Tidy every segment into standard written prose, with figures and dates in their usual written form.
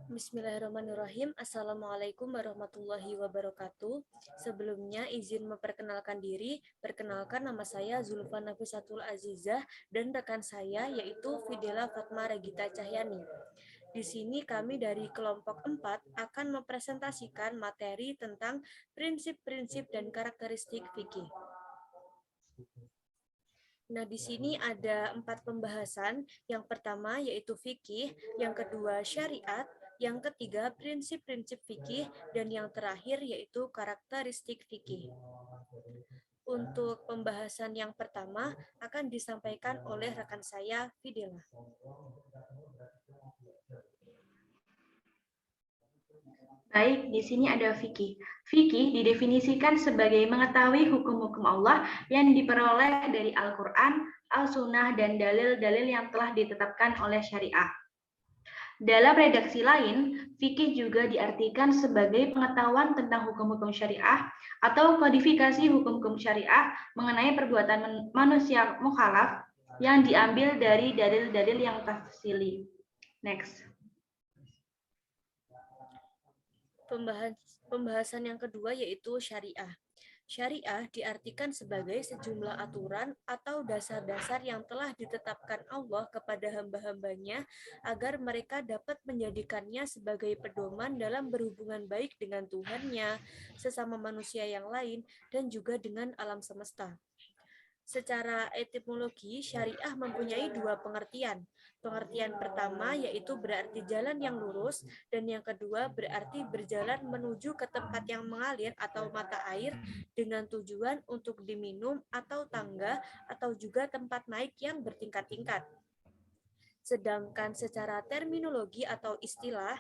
Bismillahirrahmanirrahim. Assalamualaikum warahmatullahi wabarakatuh. Sebelumnya izin memperkenalkan diri. Perkenalkan, nama saya Zulfa Nafisatul Azizah dan rekan saya yaitu Fidela Fatma Regita Cahyani. Di sini kami dari kelompok 4 akan mempresentasikan materi tentang prinsip-prinsip dan karakteristik fikih. Nah, di sini ada 4 pembahasan. Yang pertama yaitu fikih, yang kedua syariat, yang ketiga prinsip-prinsip fikih, dan yang terakhir yaitu karakteristik fikih. Untuk pembahasan yang pertama akan disampaikan oleh rekan saya, Fidela. Baik, di sini ada fikih. Fikih didefinisikan sebagai mengetahui hukum-hukum Allah yang diperoleh dari Al-Quran, Al-Sunnah, dan dalil-dalil yang telah ditetapkan oleh syariah. Dalam redaksi lain, fikih juga diartikan sebagai pengetahuan tentang hukum-hukum syariah atau kodifikasi hukum-hukum syariah mengenai perbuatan manusia mukhalaf yang diambil dari dalil-dalil yang tafsili. Next. Pembahasan yang kedua yaitu syariah. Syariah diartikan sebagai sejumlah aturan atau dasar-dasar yang telah ditetapkan Allah kepada hamba-hambanya agar mereka dapat menjadikannya sebagai pedoman dalam berhubungan baik dengan Tuhannya, sesama manusia yang lain, dan juga dengan alam semesta. Secara etimologi, syariah mempunyai 2 pengertian. Pengertian pertama yaitu berarti jalan yang lurus, dan yang kedua berarti berjalan menuju ke tempat yang mengalir atau mata air dengan tujuan untuk diminum atau tangga atau juga tempat naik yang bertingkat-tingkat. Sedangkan secara terminologi atau istilah,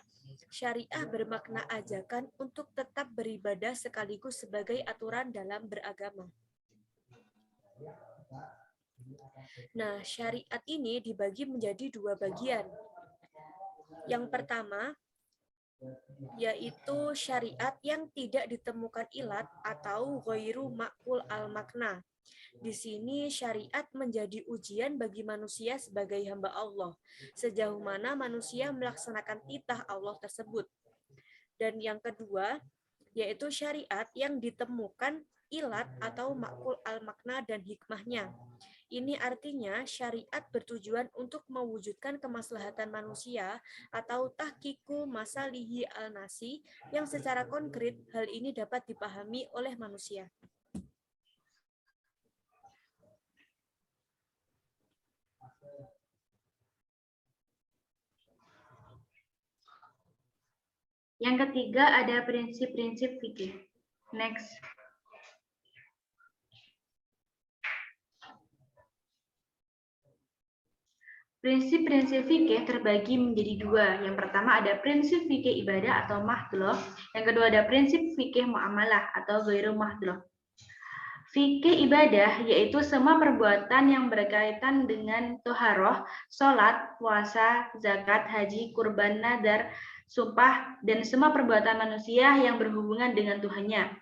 syariah bermakna ajakan untuk tetap beribadah sekaligus sebagai aturan dalam beragama. Nah, syariat ini dibagi menjadi 2 bagian. Yang pertama, yaitu syariat yang tidak ditemukan ilat atau ghairu ma'kul al-makna. Di sini syariat menjadi ujian bagi manusia sebagai hamba Allah, sejauh mana manusia melaksanakan titah Allah tersebut. Dan yang kedua, yaitu syariat yang ditemukan ilat atau makul al-makna dan hikmahnya. Ini artinya syariat bertujuan untuk mewujudkan kemaslahatan manusia atau tahqiqu masalihi al-nasi yang secara konkret hal ini dapat dipahami oleh manusia. Yang ketiga ada prinsip-prinsip fikih. Next. Prinsip-prinsip fikih terbagi menjadi 2. Yang pertama ada prinsip fikih ibadah atau mahdhah. Yang kedua ada prinsip fikih muamalah atau ghairu mahdhah. Fikih ibadah yaitu semua perbuatan yang berkaitan dengan toharoh, sholat, puasa, zakat, haji, kurban, nadar, sumpah, dan semua perbuatan manusia yang berhubungan dengan Tuhannya.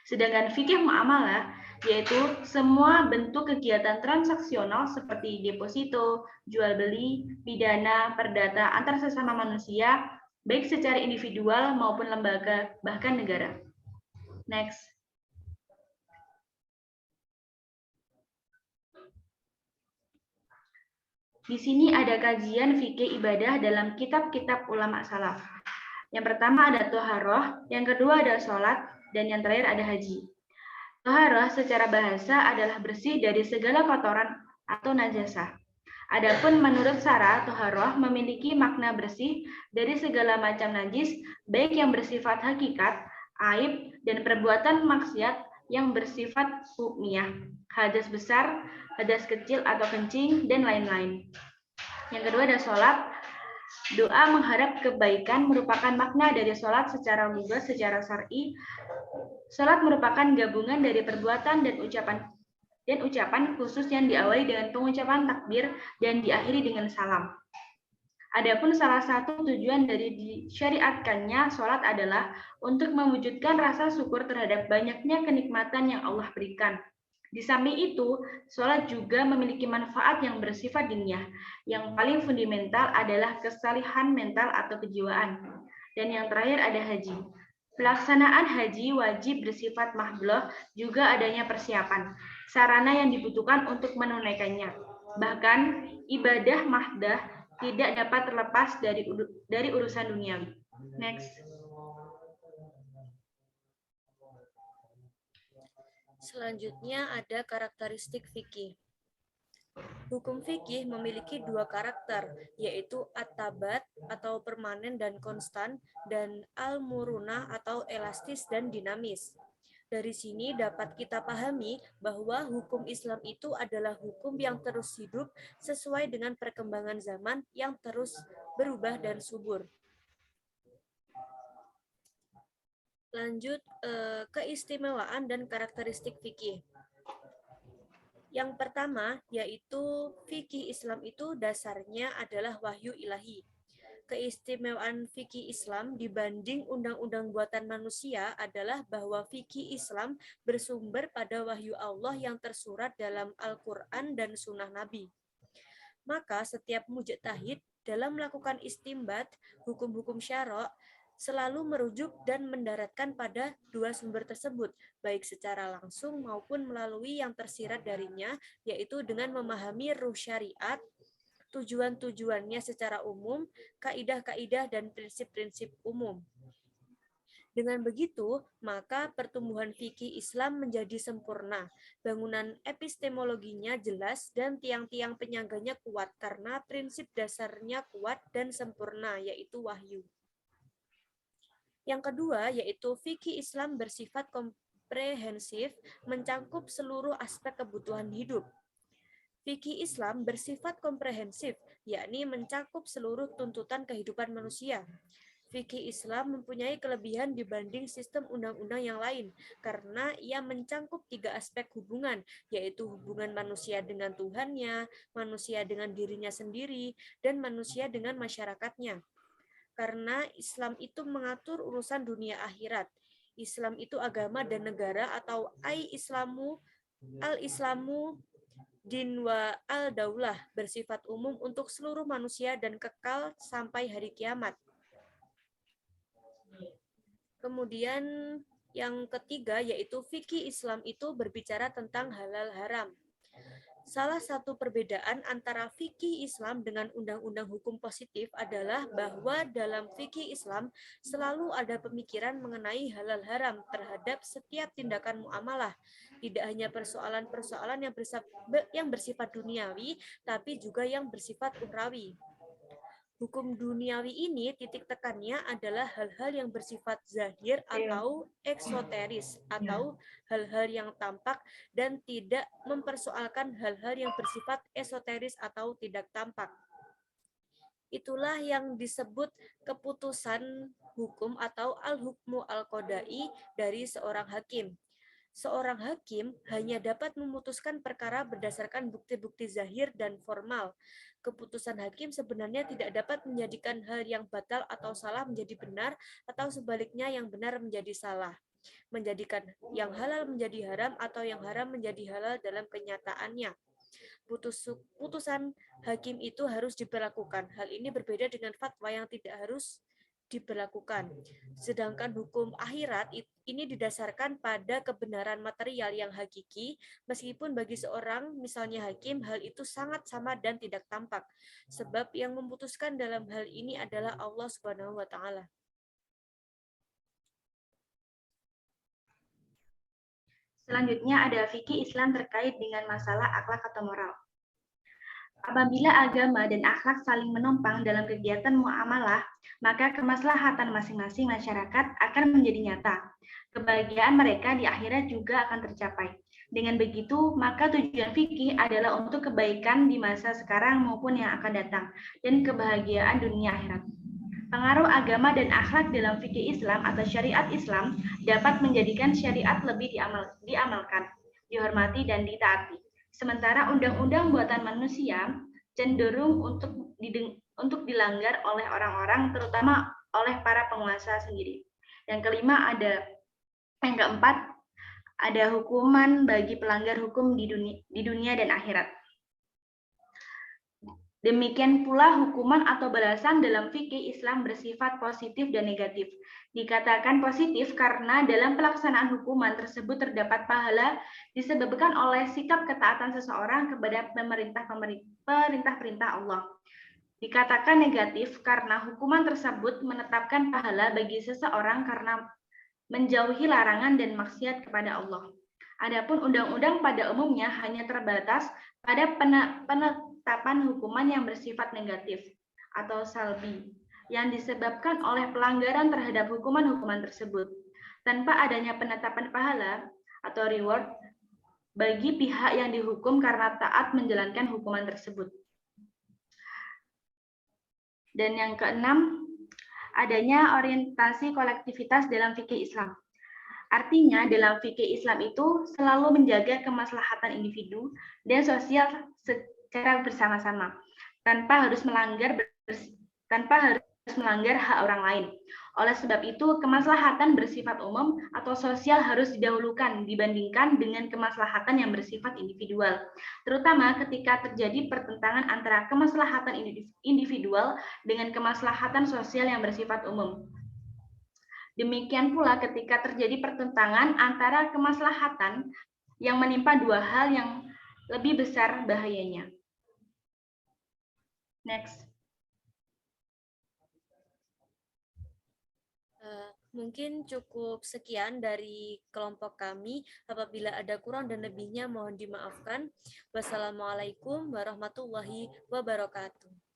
Sedangkan fikih muamalah yaitu semua bentuk kegiatan transaksional seperti deposito, jual beli, pidana, perdata antar sesama manusia, baik secara individual maupun lembaga, bahkan negara. Next. Di sini ada kajian fikih ibadah dalam kitab-kitab ulama salaf. Yang pertama ada toharoh, yang kedua ada sholat, dan yang terakhir ada haji. Toharoh secara bahasa adalah bersih dari segala kotoran atau najasah. Adapun menurut Syara, toharoh memiliki makna bersih dari segala macam najis, baik yang bersifat hakikat, aib, dan perbuatan maksiat yang bersifat hukmiyah, hadas besar, hadas kecil atau kencing, dan lain-lain. Yang kedua ada sholat. Doa mengharap kebaikan merupakan makna dari sholat secara lugah, secara syar'i. Sholat merupakan gabungan dari perbuatan dan ucapan khusus yang diawali dengan pengucapan takbir dan diakhiri dengan salam. Adapun salah satu tujuan dari disyariatkannya sholat adalah untuk mewujudkan rasa syukur terhadap banyaknya kenikmatan yang Allah berikan. Di samping itu, sholat juga memiliki manfaat yang bersifat diniyah. Yang paling fundamental adalah kesalihan mental atau kejiwaan. Dan yang terakhir ada haji. Pelaksanaan haji wajib bersifat mahdoh, juga adanya persiapan, sarana yang dibutuhkan untuk menunaikannya. Bahkan, ibadah mahdah tidak dapat terlepas dari urusan duniawi. Next. Selanjutnya ada karakteristik fikih. Hukum fikih memiliki dua karakter, yaitu at-tabat atau permanen dan konstan, dan al-murunah atau elastis dan dinamis. Dari sini dapat kita pahami bahwa hukum Islam itu adalah hukum yang terus hidup sesuai dengan perkembangan zaman yang terus berubah dan subur. Lanjut keistimewaan dan karakteristik fikih. Yang pertama, yaitu fikih Islam itu dasarnya adalah wahyu ilahi. Keistimewaan fikih Islam dibanding undang-undang buatan manusia adalah bahwa fikih Islam bersumber pada wahyu Allah yang tersurat dalam Al-Quran dan Sunnah Nabi. Maka setiap mujtahid dalam melakukan istimbat hukum-hukum syara' selalu merujuk dan mendaratkan pada dua sumber tersebut, baik secara langsung maupun melalui yang tersirat darinya, yaitu dengan memahami ruh syariat, tujuan-tujuannya secara umum, kaidah-kaidah dan prinsip-prinsip umum. Dengan begitu, maka pertumbuhan fikih Islam menjadi sempurna. Bangunan epistemologinya jelas dan tiang-tiang penyangganya kuat karena prinsip dasarnya kuat dan sempurna, yaitu wahyu. Yang kedua, yaitu fikih Islam bersifat komprehensif, mencakup seluruh aspek kebutuhan hidup. Fikih Islam bersifat komprehensif, yakni mencakup seluruh tuntutan kehidupan manusia. Fikih Islam mempunyai kelebihan dibanding sistem undang-undang yang lain, karena ia mencakup tiga aspek hubungan, yaitu hubungan manusia dengan Tuhannya, manusia dengan dirinya sendiri, dan manusia dengan masyarakatnya. Karena Islam itu mengatur urusan dunia akhirat. Islam itu agama dan negara atau al-Islamu din wa al-daulah, bersifat umum untuk seluruh manusia dan kekal sampai hari kiamat. Kemudian yang ketiga yaitu fikih Islam itu berbicara tentang halal haram. Salah satu perbedaan antara fikih Islam dengan undang-undang hukum positif adalah bahwa dalam fikih Islam selalu ada pemikiran mengenai halal haram terhadap setiap tindakan muamalah. Tidak hanya persoalan-persoalan yang bersifat duniawi, tapi juga yang bersifat ukhrawi. Hukum duniawi ini titik tekannya adalah hal-hal yang bersifat zahir atau eksoteris atau hal-hal yang tampak dan tidak mempersoalkan hal-hal yang bersifat esoteris atau tidak tampak. Itulah yang disebut keputusan hukum atau al-hukmu al-qodai dari seorang hakim. Seorang hakim hanya dapat memutuskan perkara berdasarkan bukti-bukti zahir dan formal. Keputusan hakim sebenarnya tidak dapat menjadikan hal yang batal atau salah menjadi benar, atau sebaliknya yang benar menjadi salah. Menjadikan yang halal menjadi haram atau yang haram menjadi halal dalam kenyataannya. Putusan hakim itu harus diberlakukan. Hal ini berbeda dengan fatwa yang tidak harus diberlakukan. Sedangkan hukum akhirat ini didasarkan pada kebenaran material yang hakiki, meskipun bagi seorang, misalnya hakim, hal itu sangat samar dan tidak tampak. Sebab yang memutuskan dalam hal ini adalah Allah Subhanahu wa Ta'ala. Selanjutnya ada fikih Islam terkait dengan masalah akhlak atau moral. Apabila agama dan akhlak saling menopang dalam kegiatan muamalah, maka kemaslahatan masing-masing masyarakat akan menjadi nyata. Kebahagiaan mereka di akhirat juga akan tercapai. Dengan begitu, maka tujuan fikih adalah untuk kebaikan di masa sekarang maupun yang akan datang, dan kebahagiaan dunia akhirat. Pengaruh agama dan akhlak dalam fikih Islam atau syariat Islam dapat menjadikan syariat lebih diamalkan, dihormati, dan ditaati. Sementara undang-undang buatan manusia cenderung untuk dilanggar oleh orang-orang, terutama oleh para penguasa sendiri. Yang keempat Ada hukuman bagi pelanggar hukum di dunia dan akhirat. Demikian pula hukuman atau balasan dalam fikih Islam bersifat positif dan negatif. Dikatakan positif karena dalam pelaksanaan hukuman tersebut terdapat pahala disebabkan oleh sikap ketaatan seseorang kepada perintah-perintah Allah. Dikatakan negatif karena hukuman tersebut menetapkan pahala bagi seseorang karena menjauhi larangan dan maksiat kepada Allah. Adapun undang-undang pada umumnya hanya terbatas pada penetapan hukuman yang bersifat negatif atau salbi yang disebabkan oleh pelanggaran terhadap hukuman-hukuman tersebut tanpa adanya penetapan pahala atau reward bagi pihak yang dihukum karena taat menjalankan hukuman tersebut. Dan yang keenam, adanya orientasi kolektivitas dalam fikih Islam. Artinya, dalam fikih Islam itu selalu menjaga kemaslahatan individu dan sosial secara bersama-sama, tanpa harus melanggar hak orang lain. Oleh sebab itu, kemaslahatan bersifat umum atau sosial harus didahulukan dibandingkan dengan kemaslahatan yang bersifat individual, terutama ketika terjadi pertentangan antara kemaslahatan individual dengan kemaslahatan sosial yang bersifat umum. Demikian pula ketika terjadi pertentangan antara kemaslahatan yang menimpa dua hal yang lebih besar bahayanya. Next. Mungkin cukup sekian dari kelompok kami. Apabila ada kurang dan lebihnya mohon dimaafkan. Wassalamualaikum warahmatullahi wabarakatuh.